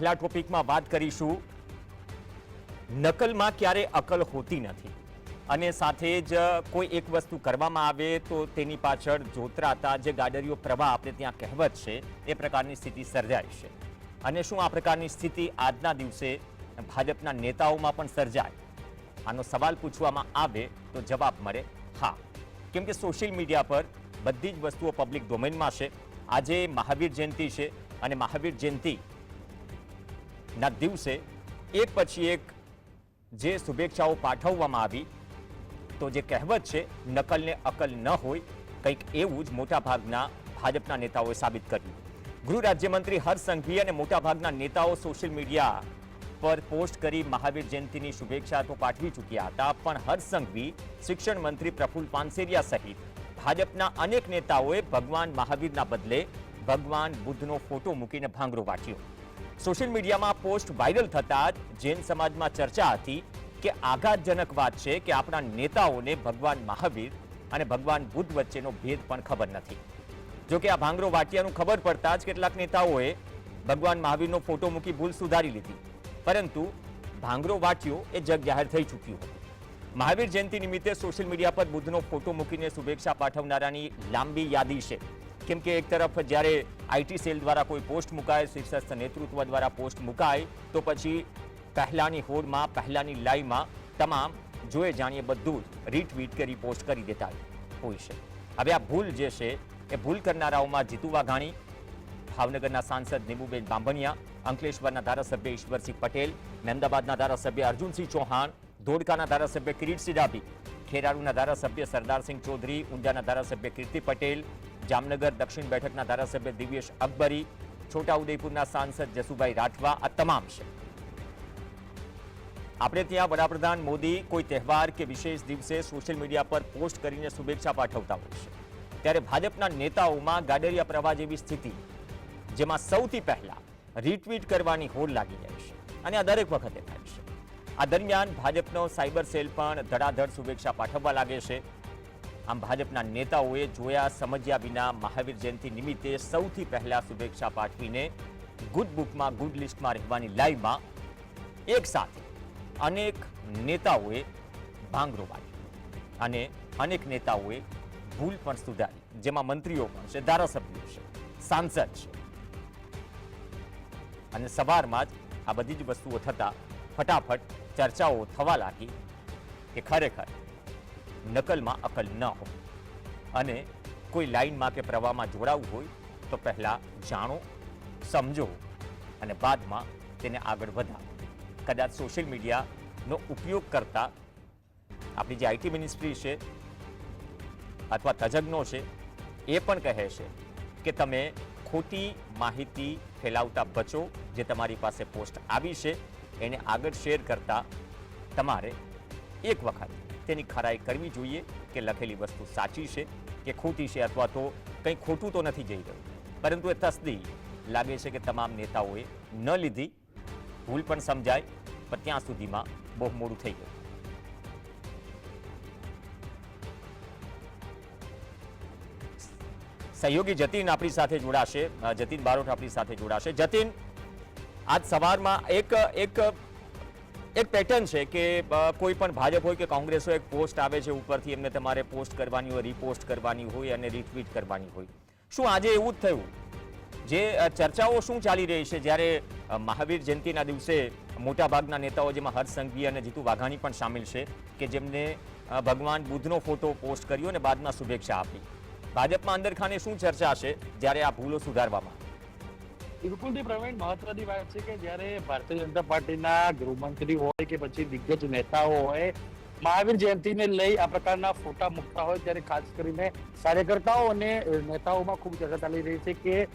પહેલા ટોપિકમાં વાત કરીશું નકલમાં ક્યારે અકલ હોતી નથી અને સાથે જ કોઈ એક વસ્તુ કરવામાં આવે તો તેની પાછળ જોતરાતા જે ગાડરીઓ પ્રવાહ આપણે ત્યાં કહેવત છે એ પ્રકારની સ્થિતિ સર્જાય છે અને શું આ પ્રકારની સ્થિતિ આજના દિવસે ભાજપના નેતાઓમાં પણ સર્જાય આનો સવાલ પૂછવામાં આવે તો જવાબ મળે હા કેમ કે સોશિયલ મીડિયા પર બધી જ વસ્તુઓ પબ્લિક ડોમેનમાં છે આજે મહાવીર જયંતિ છે અને મહાવીર જયંતિના દિવસે એક પછી એક જે શુભેચ્છાઓ પાઠવવામાં આવી તો જે કહેવત છે નકલને અકલ ન હોય કંઈક એવું જ મોટાભાગના ભાજપના નેતાઓએ સાબિત કર્યું ગૃહ રાજ્યમંત્રી હર્ષ સંઘવી અને મોટાભાગના નેતાઓ સોશિયલ મીડિયા પર પોસ્ટ કરી મહાવીર જયંતિની શુભેચ્છા તો પાઠવી ચૂક્યા હતા પણ હર્ષ સંઘવી શિક્ષણ મંત્રી પ્રફુલ્લ પાનસેરિયા સહિત ભાજપના અનેક નેતાઓએ ભગવાન મહાવીરના બદલે ભગવાન બુદ્ધનો ફોટો મૂકીને ભાંગરો વાટ્યો સોશિયલ મીડિયામાં પોસ્ટ વાયરલ થતા જ જૈન સમાજમાં ચર્ચા હતી કે આઘાતજનક વાત છે કે આપણા નેતાઓને ભગવાન મહાવીર અને ભગવાન બુદ્ધ વચ્ચેનો ભેદ પણ ખબર નથી જો કે આ ભાંગરો વાટિયાનું ખબર પડતા જ કેટલાક નેતાઓએ ભગવાન મહાવીરનો ફોટો મૂકી ભૂલ સુધારી લીધી પરંતુ ભાંગરો વાટ્યો એ જગ જાહેર થઈ ચૂક્યું હતું મહાવીર જયંતિ નિમિત્તે સોશિયલ મીડિયા પર બુદ્ધનો ફોટો મૂકીને શુભેચ્છા પાઠવનારાની લાંબી યાદી છે કેમ કે એક તરફ જ્યારે આઈટી સેલ દ્વારા કોઈ પોસ્ટ મુકાય શીર્ષસ્થ નેતૃત્વ દ્વારા પોસ્ટ મુકાય તો પછી પહેલાની હોડમાં પહેલાની લાઈવમાં તમામ જોઈ જાણીએ બધું જ રીટ્વીટ કરી પોસ્ટ કરી દેતા હોય છે હવે આ ભૂલ જે છે એ ભૂલ કરનારાઓમાં જીતુ વાઘાણી ભાવનગરના સાંસદ નીમુબેન બાંભણિયા અંકલેશ્વરના ધારાસભ્ય ઈશ્વરસિંહ પટેલ મહેમદાબાદના ધારાસભ્ય અર્જુનસિંહ ચૌહાણ ધોળકાના ધારાસભ્ય કિરીટસિંહ ડાભી ખેરારુના ધારાસભ્ય સરદારસિંહ ચૌધરી ઊંઝાના ધારાસભ્ય કીર્તિ પટેલ જામનગર દક્ષિણ બેઠકના ધારાસભ્ય દિવ્યેશ અકબરી છોટાઉદેપુરના સાંસદ જસુભાઈ રાઠવા આ તમામ છે આપણે ત્યાં વડાપ્રધાન મોદી કોઈ તહેવાર કે વિશેષ દિવસે સોશિયલ મીડિયા પર પોસ્ટ કરીને શુભેચ્છા પાઠવતા હોય છે ત્યારે ભાજપના નેતાઓમાં ગાડરિયા પ્રવાહ જેવી સ્થિતિ જેમાં સૌથી પહેલા રીટ્વીટ કરવાની હોડ લાગી જાય છે અને આ દરેક વખતે થાય છે આ દરમિયાન ભાજપનો સાયબર સેલ પણ ધડાધડ શુભેચ્છા પાઠવવા લાગે છે આમ ભાજપના નેતાઓએ જોયા સમજ્યા વિના મહાવીર જયંતિ નિમિત્તે સૌથી પહેલા શુભેચ્છા પાઠવીને ગુડ બુકમાં ગુડ લિસ્ટમાં રહેવાની લાઈવમાં એક સાથે અનેક નેતાઓએ ભાંગરો વાગ્યો અને અનેક નેતાઓએ ભૂલ પણ સુધારી જેમાં મંત્રીઓ પણ છે ધારાસભ્યો છે સાંસદ છે અને સવારમાં જ આ બધી જ વસ્તુઓ થતા ફટાફટ ચર્ચાઓ થવા લાગી કે ખરેખર નકલમાં અકલ ન હોય અને કોઈ લાઈનમાં કે પ્રવાહમાં જોડાવું હોય તો પહેલા જાણો સમજો અને બાદમાં તેને આગળ વધારો કદાચ સોશિયલ મીડિયાનો ઉપયોગ કરતા આપણી જે આઈટી મિનિસ્ટ્રી છે અથવા તજજ્ઞો છે એ પણ કહે છે કે તમે ખોટી માહિતી ફેલાવતા બચો જે તમારી પાસે પોસ્ટ આવી છે એને આગળ શેર કરતા તમારે એક વખત તેની ખરાઈ કરવી જોઈએ કે લખેલી વસ્તુ સાચી છે કે ખોટી છે અથવા તો કંઈ ખોટું તો નથી જઈ રહ્યું પરંતુ એ તસદી લાગે છે કે તમામ નેતાઓએ ન લીધી ભૂલ પણ સમજાય પણ ત્યાં સુધીમાં બહુ મોડું થઈ ગયું સહયોગી જતીન આપણી સાથે જોડાશે જતીન બારોટ આપણી સાથે જોડાશે જતીન આજ સવારમાં એક પેટર્ન છે કે કોઈ પણ ભાજપ હોય કે કોંગ્રેસ હોય એક પોસ્ટ આવે છે ઉપરથી એમને તમારે પોસ્ટ કરવાની હોય રીપોસ્ટ કરવાની હોય અને રીટ્વીટ કરવાની હોય શું આજે એવું જ થયું જે ચર્ચાઓ શું ચાલી રહી છે જ્યારે મહાવીર જયંતિના દિવસે મોટાભાગના નેતાઓ જેમાં હર્ષ સંઘવી અને જીતુ વાઘાણી પણ સામેલ છે કે જેમને ભગવાન બુદ્ધનો ફોટો પોસ્ટ કર્યો અને બાદમાં શુભેચ્છા આપી ભાજપમાં અંદરખાને શું ચર્ચા છે જ્યારે આ ભૂલો સુધારવામાં બિલકુલથી પ્રવીણ મહત્વની વાત છે કે જ્યારે ભારતીય જનતા પાર્ટીના ગૃહમંત્રી હોય કે પછી દિગ્ગજ નેતાઓ હોય મહાવીર જયંતિને લઈ આ પ્રકારના ફોટા મૂકતા હોય ત્યારે ખાસ કરીને કાર્યકર્તાઓ અને નેતાઓમાં ખૂબ ચર્ચા ચાલી રહી છે કે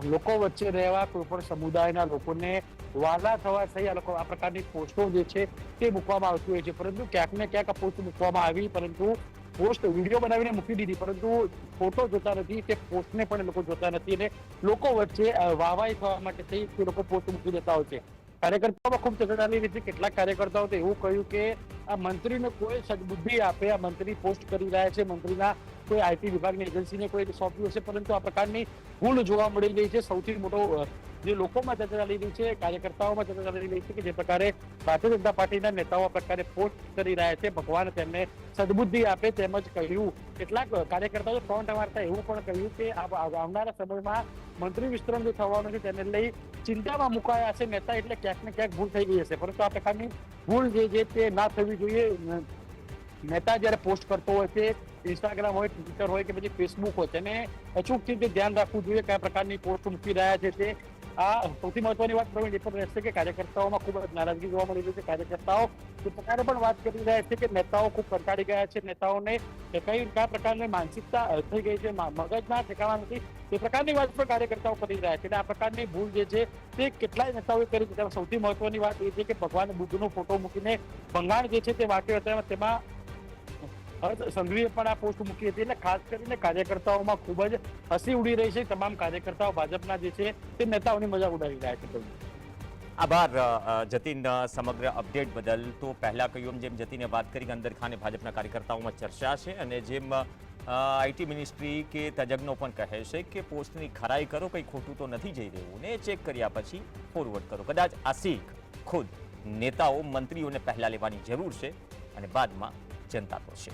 લોકો વચ્ચે રહેવા કોઈ પણ સમુદાયના લોકોને વાલા થવા થઈ આ લોકો આ પ્રકારની પોસ્ટો જે છે તે મૂકવામાં આવતી હોય છે પરંતુ ક્યાંક ને ક્યાંક આ પોસ્ટ મૂકવામાં આવી પરંતુ પોસ્ટ વિડીયો બનાવીને મૂકી દીધી પરંતુ ફોટો જોતા નથી તે પોસ્ટને પણ લોકો જોતા નથી અને લોકો વચ્ચે વાહવાઈ થવા માટે થઈ તે લોકો પોસ્ટ મૂકી દેતા હોય છે કાર્યકર્તાઓમાં ખૂબ ચર્ચા ચાલી રહી છે કેટલાક કાર્યકર્તાઓ તો એવું કહ્યું કે આ મંત્રીને કોઈ સદબુદ્ધિ આપે આ મંત્રી પોસ્ટ કરી રહ્યા છે મંત્રીના કોઈ આઈટી વિભાગની એજન્સીને કોઈ સોંપ્યું હશે પરંતુ આ પ્રકારની ભૂલ જોવા મળી રહી છે સૌથી મોટો જે લોકોમાં ચર્ચા ચાલી રહી છે, કાર્યકર્તાઓમાં ચર્ચા ચાલી રહી છે કે જે પ્રકારે ભારતીય જનતા પાર્ટીના નેતાઓ આ પ્રકારે પોસ્ટ કરી રહ્યા છે, ભગવાન તેમને સદબુદ્ધિ આપે તેમજ કહ્યું. કેટલાક કાર્યકર્તાઓ ફ્રન્ટ વાર્તા એવું પણ કહ્યું કે આવનારા સમયમાં મંત્રી વિસ્તરણ જે થવાનું છે તેને લઈ ચિંતામાં મુકાયા છે નેતા, એટલે ક્યાંક ને ક્યાંક ભૂલ થઈ ગઈ હશે, પરંતુ આ પ્રકારની ભૂલ જે તે ના થવી જોઈએ. નેતા જયારે પોસ્ટ કરતો હોય છે, ઇન્સ્ટાગ્રામ હોય, ટ્વિટર હોય કે પછી ફેસબુક હોય, તેને અચૂકથી ધ્યાન રાખવું જોઈએ કયા પ્રકારની પોસ્ટ મૂકી રહ્યા છે તે. આ સૌથી મહત્વની વાત પ્રવીણ એ પણ રહેશે કે કાર્યકર્તાઓમાં ખૂબ જ નારાજગી જોવા મળી રહી છે. કાર્યકર્તાઓ એ પ્રકારે પણ વાત કરી રહ્યા છે કે નેતાઓ ખૂબ કંટાળી ગયા છે, નેતાઓને કયા પ્રકારની માનસિકતા થઈ ગઈ છે, મગજના ઠેકાણા નથી, તે પ્રકારની વાત પણ કાર્યકર્તાઓ કરી રહ્યા છે. એટલે આ પ્રકારની ભૂલ જે છે તે કેટલાય નેતાઓએ કરી છે. સૌથી મહત્વની વાત એ છે કે ભગવાન બુદ્ધનો ફોટો મૂકીને ભંગાણ જે છે તે વાંક્યો હતા, તેમાં સંઘવીએ પણ આ પોસ્ટ મૂકી હતી. એટલે ખાસ કરીને કાર્યકર્તાઓમાં ખૂબ જ હસી ઉડી રહી છે. તમામ કાર્યકર્તાઓ ભાજપના જે છે તે નેતાઓની મજાક ઉડાવી રહ્યા છે. આભાર જતીન સમગ્ર અપડેટ બદલ. તો પહેલા કહ્યું જેમ જતીને વાત કરી કે અંદર ખાને ભાજપના કાર્યકર્તાઓમાં ચર્ચા છે, અને જેમ આઈટી મિનિસ્ટ્રી કે તજજ્ઞો પણ કહે છે કે પોસ્ટની ખરાઈ કરો, કંઈ ખોટું તો નથી જઈ રહ્યું, ને ચેક કર્યા પછી ફોરવર્ડ કરો. કદાચ આ શીખ ખુદ નેતાઓ મંત્રીઓને પહેલા લેવાની જરૂર છે, અને બાદમાં જનતા તો છે.